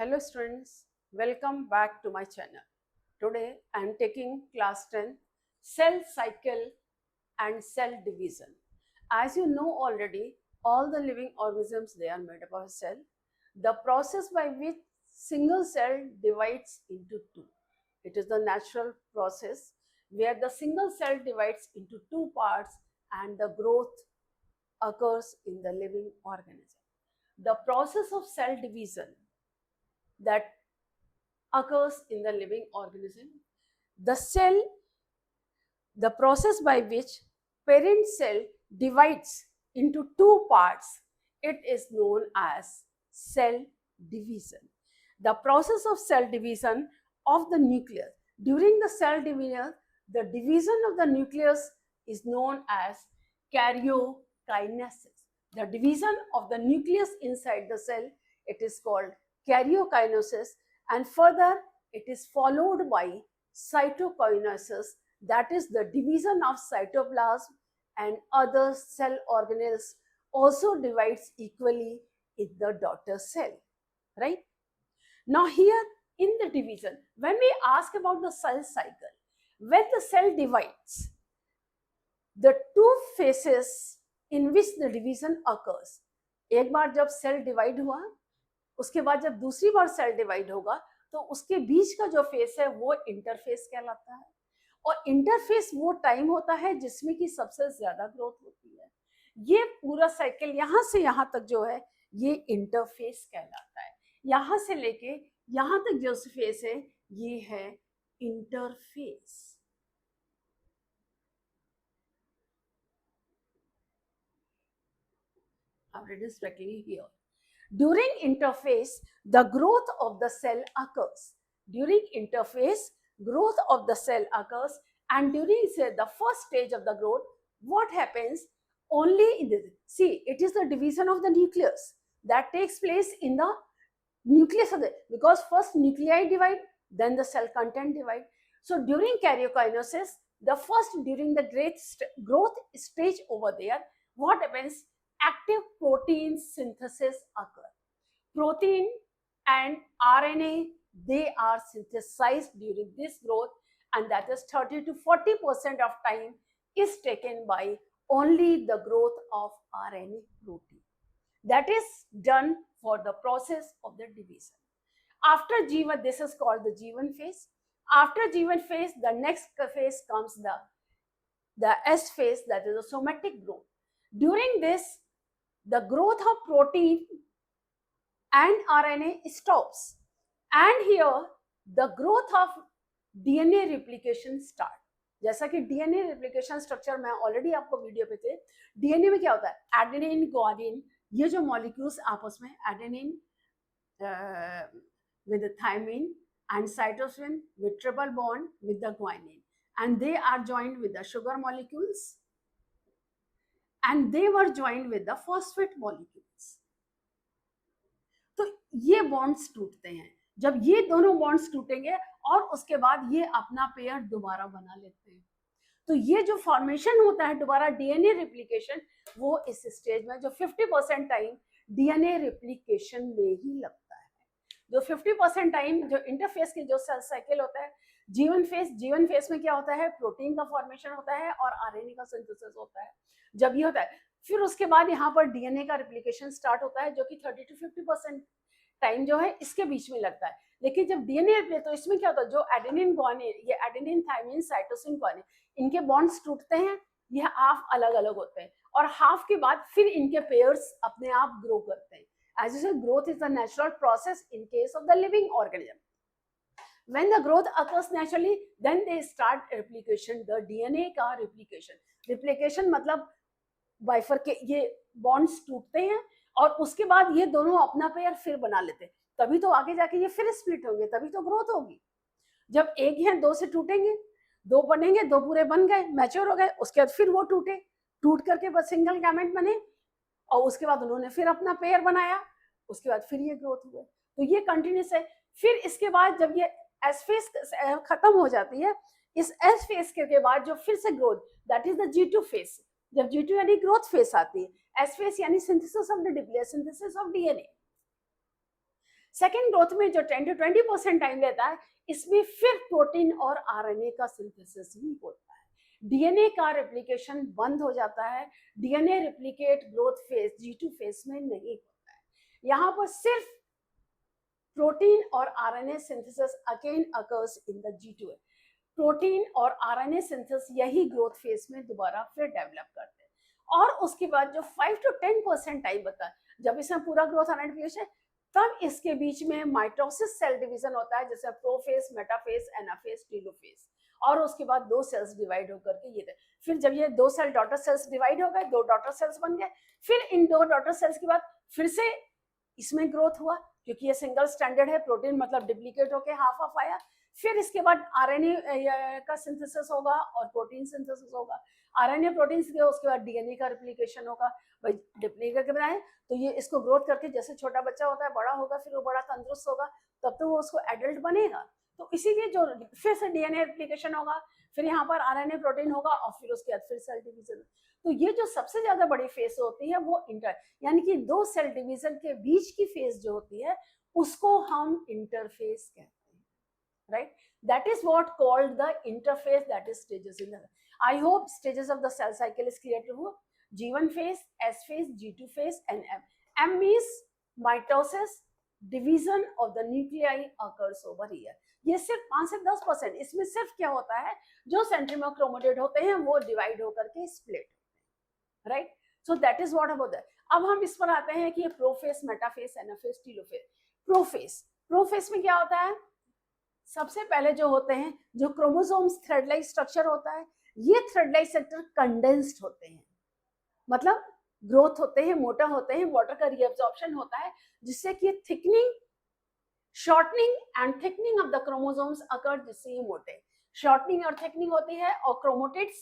Hello students, welcome back to my channel. Today I am taking class 10 cell cycle and cell division. As you know already, all the living organisms, they are made up of cell. The process by which single cell divides into two. It is the natural process where the single cell divides into two parts and the growth occurs in the living organism. The process of cell division that occurs in the living organism. The cell, the process by which parent cell divides into two parts, it is known as cell division. The process of cell division of the nucleus. During the cell division, the division of the nucleus is known as karyokinesis. The division of the nucleus inside the cell, it is called karyokinesis, and further it is followed by cytokinesis, that is the division of cytoplasm, and other cell organelles also divides equally in the daughter cell, right? Now here in the division, when we ask about the cell cycle, when the cell divides, the two phases in which the division occurs, एक बार जब cell divide हुआ, उसके बाद जब दूसरी बार cell divide होगा, तो उसके बीच का जो फेस है वो इंटरफेस कहलाता है। और इंटरफेस वो टाइम होता है जिसमें कि सबसे ज्यादा ग्रोथ होती है। ये पूरा साइकिल यहाँ से यहाँ तक जो है ये इंटरफेस कहलाता है। यहाँ से लेके यहाँ तक जो फेस है ये है interface. I've written strictly here. During interphase, the growth of the cell occurs. During interphase, growth of the cell occurs, and during the first stage of the growth, what happens? Only in the, see, it is the division of the nucleus that takes place in the nucleus of the, because first nuclei divide, then the cell content divide. So during karyokinesis, the first, during the growth stage over there, what happens? Active protein synthesis occur. Protein and RNA, they are synthesized during this growth, and that is 30 to 40% of time is taken by only the growth of RNA protein. That is done for the process of the division. After G1, this is called the G1 phase. After G1 phase, the next phase comes the S phase, that is the somatic growth. During this, the growth of protein and RNA stops, and here the growth of DNA replication start. जैसा कि DNA replication structure मैं already आपको video पे थे, DNA में क्या होता है? एडेनिन, ग्वानिन, ये जो मॉलिक्यूल्स आपस में adenine with the thymine and cytosine with triple bond with the guanine, and they are joined with the sugar molecules, and they were joined with the phosphate molecules. तो ये bonds टूटते हैं। जब ये दोनों बॉन्ड्स टूटेंगे और उसके बाद ये अपना पेयर दोबारा बना लेते हैं, तो ये जो फॉर्मेशन होता है दोबारा डीएनए रिप्लिकेशन, वो इस स्टेज में जो 50% टाइम डीएनए रिप्लिकेशन में ही लगता है। जो 50% टाइम जो इंटरफेस की जो सेल साइकिल होता है, जीवन फेस में क्या होता है? प्रोटीन का फॉर्मेशन होता है और आरएनए का सिंथेसिस होता है। जब ये होता है, फिर उसके बाद यहाँ पर डीएनए का रिप्लिकेशन स्टार्ट होता है, जो कि 30 to 50% टाइम जो है इसके बीच में लगता है। लेकिन जब डीएनए रिप्लिकेट, तो इसमें क्या होता है? जो एडेनिन ग्वानिन, ये एडेनिन, थायमिन, साइटोसिन, ग्वानिन, इनके बॉन्ड्स टूटते हैं, ये हाफ अलग अलग होते हैं, और हाफ के बाद फिर इनके पेयर्स अपने आप ग्रो करते हैं। As you said, growth is the natural process in case of the living organism. When the growth occurs naturally, then they start replication, the DNA का replication. Replication मतलब बाइफरकेट, ये बॉन्ड्स टूटते हैं और उसके बाद ये दोनों अपना पेयर फिर बना लेते हैं, तभी तो आगे जाके ये फिर स्प्लिट होंगे, तभी तो ग्रोथ होगी। जब एक है दो से टूटेंगे, दो बनेंगे, दो पूरे बन गए, मैच्योर हो गए, उसके बाद फिर वो टूट करके बस सिंगल गैमेट बने, और उसके बाद उन्होंने फिर अपना पेयर बनाया, उसके बाद फिर ये ग्रोथ हुए। तो ये कंटिन्यूस है। फिर इसके बाद जब ये एस फेज खत्म हो जाती है, इस एस फेज के बाद जो फिर से growth, that is the G2 phase. जब G2 यानी ग्रोथ फेज आती है, एस फेज यानी synthesis of the synthesis of DNA. Second growth में जो 10 to 20% टाइम लेता है, इसमें फिर प्रोटीन और आरएनए का सिंथेसिस ही होता है। डीएनए का रेप्लिकेशन बंद हो जाता है, DNA replicate growth phase G2 phase में नहीं होता है। यहाँ पर सिर्फ प्रोटीन और RNA synthesis again occurs in the G2। Protein और आरएनए सिंथेसिस यही ग्रोथ फेज में दोबारा फिर डेवलप करते हैं। और उसके बाद जो 5 to 10% टाइम बता है, जब इसमें पूरा ग्रोथ आरएनए है, तब इसके बीच में माइटोसिस सेल डिवीजन होता है, जैसे प्रोफेज, मेटाफेज, एनाफेज, टीलोफेज। और उसके बाद दो सेल्स डिवाइड होकर के ये, फिर जब ये दो सेल डॉटर सेल्स डिवाइड हो गए, दो डॉटर सेल्स बन गए, फिर इन दो डॉटर सेल्स के बाद फिर से इसमें ग्रोथ हुआ, क्योंकि ये सिंगल स्टैंडर्ड है, प्रोटीन मतलब डुप्लीकेट होके हाफ ऑफ आया। फिर इसके बाद आरएनए का सिंथेसिस होगा और प्रोटीन सिंथेसिस होगा। आरएनए प्रोटीन के उसके बाद डीएनए का रेप्लिकेशन होगा। भाई डुप्लीकेट बनाए तो ये इसको ग्रोथ करके, जैसे छोटा बच्चा होता है, बड़ा होगा, फिर वो बड़ा तंदुरुस्त होगा, तब तो वो उसको एडल्ट बनेगा। तो इसीलिए जो फिर से डीएनए रेप्लिकेशन होगा, फिर यहाँ पर आरएनए प्रोटीन होगा, और फिर उसके बाद फिर सेल डिवीजन। तो ये जो सबसे ज्यादा बड़ी फेज होती है वो इंटर, यानी कि दो सेल डिवीजन के बीच की फेज जो होती है उसको हम इंटरफेज कहते हैं, right? That is what called the interphase, that is stages in the, I hope stages of the cell cycle is clear to you. G1 phase, S phase, G2 phase and M. M means mitosis, division of the nuclei occurs over here. ये सिर्फ 5 से 10%, इसमें सिर्फ क्या होता है, जो centromere chromatid होते हैं वो डिवाइड होकर के स्प्लिट होते हैं, right? So that is what about that. अब हम इस पर आते हैं कि ये prophase, metaphase, anaphase, telophase. Prophase, prophase में क्या होता है, सबसे पहले जो होते हैं, जो क्रोमोसोम्स थ्रेड लाइक स्ट्रक्चर होता है, ये थ्रेड लाइक स्ट्रक्चर कंडेंस्ड होते हैं, मतलब ग्रोथ होते हैं, मोटा होते हैं, वाटर का रीअब्जॉर्प्शन होता है, जिससे कि thickening, shortening and thickening of the chromosomes occur, जिससे ये मोटे, शॉर्टनिंग और थिकनिंग होती है। और क्रोमोटिड्स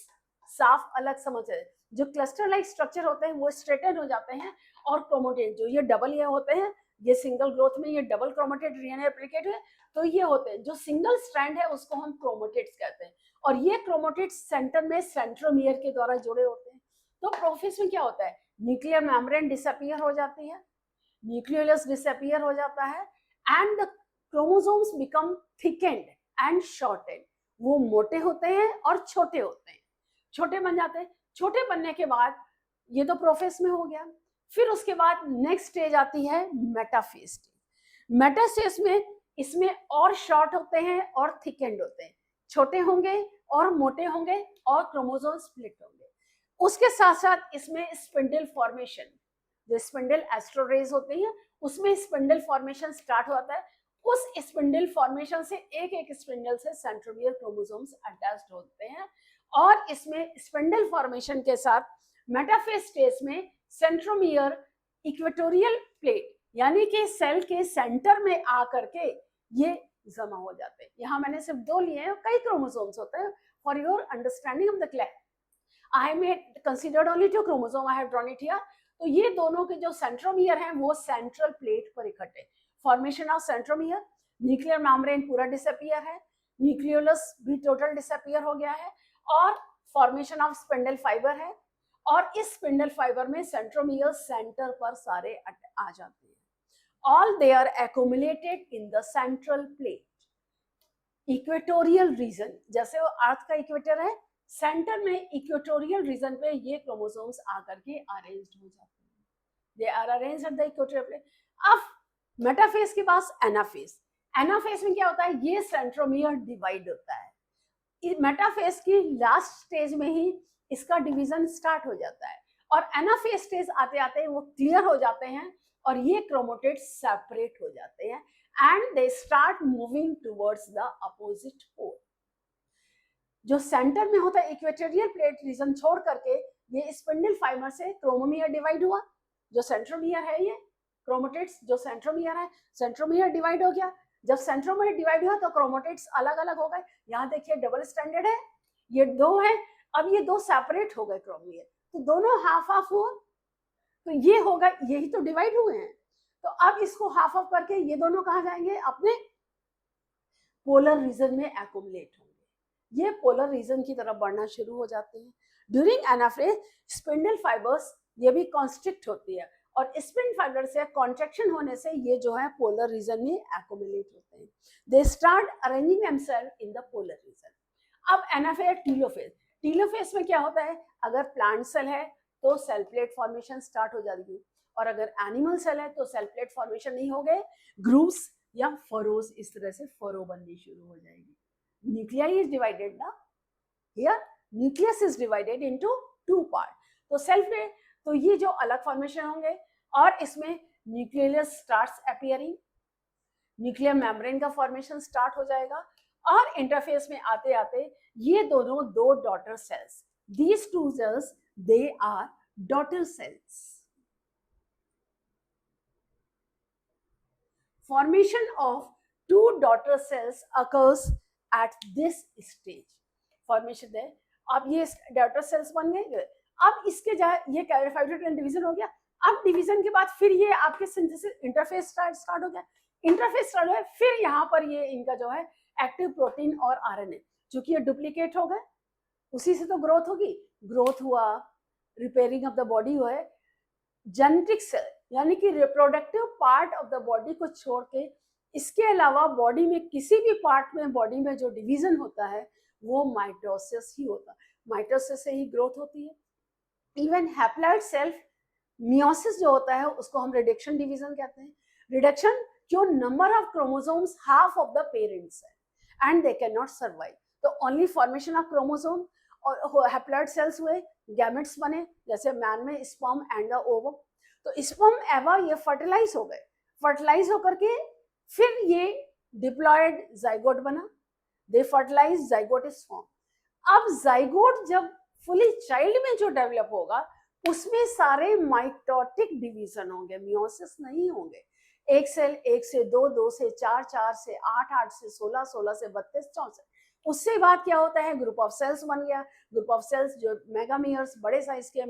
साफ अलग समझ है, जो क्लस्टर लाइक स्ट्रक्चर होते हैं वो स्ट्रेटन हो जाते हैं, और क्रोमोटिड जो ये डबल ये होते हैं, ये सिंगल ग्रोथ में ये डबल क्रोमेटेड डीएनए रेप्लिकेट है, तो ये होते हैं, जो सिंगल स्ट्रैंड है उसको हम क्रोमेटिड्स कहते हैं, और ये क्रोमेटिड्स सेंटर में सेंट्रोमियर के द्वारा जुड़े होते हैं। तो प्रोफेज में क्या होता है, न्यूक्लियर मेम्ब्रेन डिसअपीयर हो जाती है, न्यूक्लियोलस डिसअपीयर हो जाता है, and the chromosomes become thickened and shorted, वो मोटे होते हैं और छोटे होते हैं, छोटे बन जाते हैं। छोटे बनने के बाद ये तो प्रोफेज में हो गया, फिर उसके बाद नेक्स्ट स्टेज आती है मेटाफेज स्टेज। मेटाफेज में इसमें और शॉर्ट होते हैं और थिकेंड होते हैं, छोटे होंगे और मोटे होंगे और क्रोमोसोम स्प्लिट होंगे। उसके साथ साथ इसमें स्पिंडल फॉर्मेशन, जो स्पिंडल एस्ट्रोरेज होती है उसमें स्पिंडल फॉर्मेशन स्टार्ट होता है। उस स्पिंडल फॉर्मेशन से एक एक स्पिंडल से सेंट्रोमियर क्रोमोसोम्स अटैच्ड होते हैं, और इसमें स्पिंडल फॉर्मेशन के साथ मेटाफेज स्टेज में सेंट्रोमियर इक्वेटोरियल प्लेट, यानी कि सेल के सेंटर में आकर के ये जमा हो जाते हैं। यहाँ मैंने सिर्फ दो लिए हैं, कई क्रोमोसोम्स होते हैं, for your understanding of the class I made considered only 2 chromosome, I have drawn it here. तो ये दोनों के जो सेंट्रोमियर हैं वो सेंट्रल प्लेट पर इकट्ठे, formation of centromere, nuclear membrane पूरा डिसअपीयर है, न्यूक्लियोलस भी टोटल डिसअपीयर हो गया है, और फॉर्मेशन ऑफ स्पिंडल फाइबर है, और इस स्पिंडल फाइबर में सेंट्रोमियर सेंटर पर सारे आ जाते हैं। All they are accumulated in the central plate, equatorial region, जैसे वो अर्थ का इक्वेटर है, सेंटर में इक्वेटोरियल रीजन पे ये क्रोमोसोम्स आकर के अरेंज्ड हो जाते हैं, they are arranged at the equatorial plate. अब मेटाफेज के पास एनाफेज, एनाफेज में क्या होता है, ये सेंट्रोमियर डिवाइड होता है, मेटाफेज की लास्ट स्टेज में ही इसका डिवीजन स्टार्ट हो जाता है, और एनाफेज स्टेज आते आते वो क्लियर हो जाते हैं, और ये क्रोमेटिड्स सेपरेट हो जाते हैं, and they start moving towards the opposite pole. जो सेंटर में होता है इक्वेटोरियल प्लेट रीजन छोड़ करके, ये स्पिंडल फाइबर से क्रोमोमियर डिवाइड हुआ, जो सेंट्रोमियर है, ये क्रोमेटिड्स जो सेंट्रोमियर है, सेंट्रोमियर डिवाइड हो गया। जब सेंट्रोमियर डिवाइड हुआ तो क्रोमेटिड्स अलग अलग हो गए, यहाँ देखिए डबल स्टैंडर्ड है, ये दो है, अब ये दो सेपरेट हो गए क्रोमियर, तो दोनों हाफ हाफ हुआ, तो ये होगा, यही तो डिवाइड हुए हैं, तो अब इसको हाफ हाफ करके ये दोनों कहाँ जाएंगे, अपने पोलर रीजन में एक्यूमुलेट होंगे, ये पोलर रीजन की तरफ बढ़ना शुरू हो जाते हैं। ड्यूरिंग एनाफेज स्पिंडल फाइबर्स ये भी कॉन्स्ट्रिक्ट होती है, और स्प्रिंग फाइबर से कॉन्ट्रैक्शन होने से ये जो है पोलर रीजन में एक्यूमुलेट होते हैं. They start arranging themselves in the polar region. अब एनाफेज टीलोफेज. टीलोफेज में क्या होता है, अगर प्लांट सेल है तो सेल प्लेट फॉर्मेशन स्टार्ट हो जाती है, और अगर एनिमल सेल है तो सेल प्लेट फॉर्मेशन नहीं हो गए, ग्रूव्स या फरोज, इस तरह से फरो बननी शुरू हो जाएगी. न्यूक्लियाई इज डिवाइडेड ना, here nucleus is divided into 2 part. तो सेल प्लेट, तो ये जो अलग फॉर्मेशन होंगे, और इसमें nucleus starts appearing, nuclear membrane का फॉर्मेशन स्टार्ट हो जाएगा, और इंटरफेस में आते आते ये दोनों दो daughter cells, these two cells they are daughter cells. Formation of two daughter cells occurs at this stage. Formation है, अब ये daughter cells बन गए. अब इसके ये कैरियोफाइब्रिन डिवीजन हो गया. अब डिवीजन के बाद फिर ये आपके सिंथेसिस इंटरफेस स्टार्ट हो गया. इंटरफेस स्टार्ट हो गया, फिर यहाँ पर ये इनका जो है एक्टिव प्रोटीन और आरएनए, चूंकि ये डुप्लीकेट हो गए, उसी से तो ग्रोथ होगी. ग्रोथ हुआ, रिपेयरिंग ऑफ द बॉडी हुआ है. जेनेटिक सेल यानी कि reproductive part of the body को छोड़ के इसके अलावा बॉडी में किसी भी पार्ट में बॉडी में जो डिवीजन होता है वो माइटोसिस ही होता है. माइटोसिस से ही ग्रोथ होती है. इवन हैप्लॉइड सेल्फ मियोसिस जो होता है उसको हम रिडक्शन डिवीजन कहते हैं. रिडक्शन जो number of chromosomes half of the parents है and they can not survive, तो ओनली फॉर्मेशन ऑफ क्रोमोसोम और हैप्लॉइड सेल्स हुए, गैमेट्स बने, जैसे मैन में स्पर्म एंड द ओवम. तो स्पर्म एवा ये फर्टिलाइज हो गए, फर्टिलाइज होकर के फिर ये डिप्लॉयड जाइगोट बना, दे फर्टिलाइज, जाइगोट इज फॉर्म. अब जाइगोट जब फुली चाइल्ड में जो डेवलप होगा उसमें सारे माइटोटिक डिवीजन होंगे, मियोसिस नहीं होंगे. एक सेल, एक से दो, दो से चार, चार से आठ, आठ से 16, 16 से 32, 64. उससे बाद क्या होता है, ग्रुप ऑफ सेल्स बन गया. ग्रुप ऑफ सेल्स जो मेगामियर्स बड़े साइज के,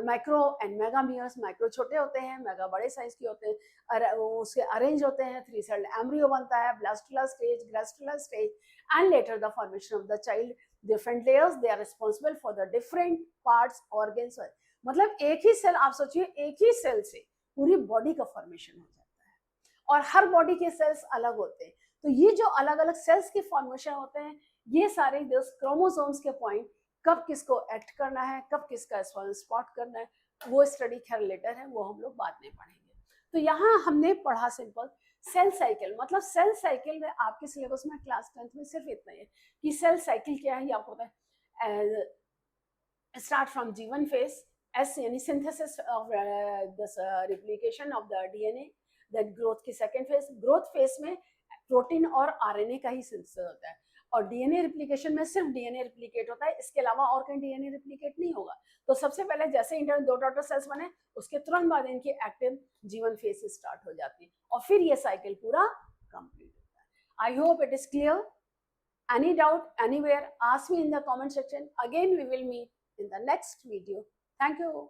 माइक्रो एंड मेगामियर्स, माइक्रो छोटे होते हैं, मेगा बड़े साइज के होते हैं, उसके अरेंज होते हैं. 3 सेल्ड एम्ब्रियो बनता है, blastula stage, gastrula stage, and later the formation of the child. Different layers, they are responsible for the different parts, organs. मतलब एक ही सेल, आप सोचिए एक ही सेल से पूरी बॉडी का फॉर्मेशन हो जाता है, और हर बॉडी के सेल्स अलग होते हैं. तो ये जो अलग अलग सेल्स के फॉर्मेशन होते हैं, ये सारे क्रोमोसोम्स के पॉइंट, कब किसको एक्ट करना है, कब किसका स्पॉट करना है, वो स्टडी खैर लेटर है, वो हम लोग बाद में पढ़ेंगे. तो यहाँ हमने पढ़ा सिंपल सेल साइकिल. मतलब सेल साइकिल में आपके सिलेबस में क्लास 10th में सिर्फ इतना ही है कि सेल साइकिल क्या है, ये आपको पता है. Start from G1 phase, S यानी synthesis of replication of the DNA. That growth की सेकेंड फेज. ग्रोथ फेज में प्रोटीन और आरएनए का ही सिंथेसिस होता है, और डीएनए रिप्लिकेशन में सिर्फ डीएनए रिप्लिकेट होता है, इसके अलावा और कहीं डीएनए रिप्लिकेट नहीं होगा. तो सबसे पहले जैसे इंटर दो डॉटर सेल्स बने, उसके तुरंत बाद इनकी एक्टिव G1 फेज स्टार्ट हो जाती है, और फिर ये साइकिल पूरा कंप्लीट होता है. I hope it is clear. Any doubt anywhere, ask me in the comment section. Again we will meet in the next video. Thank you.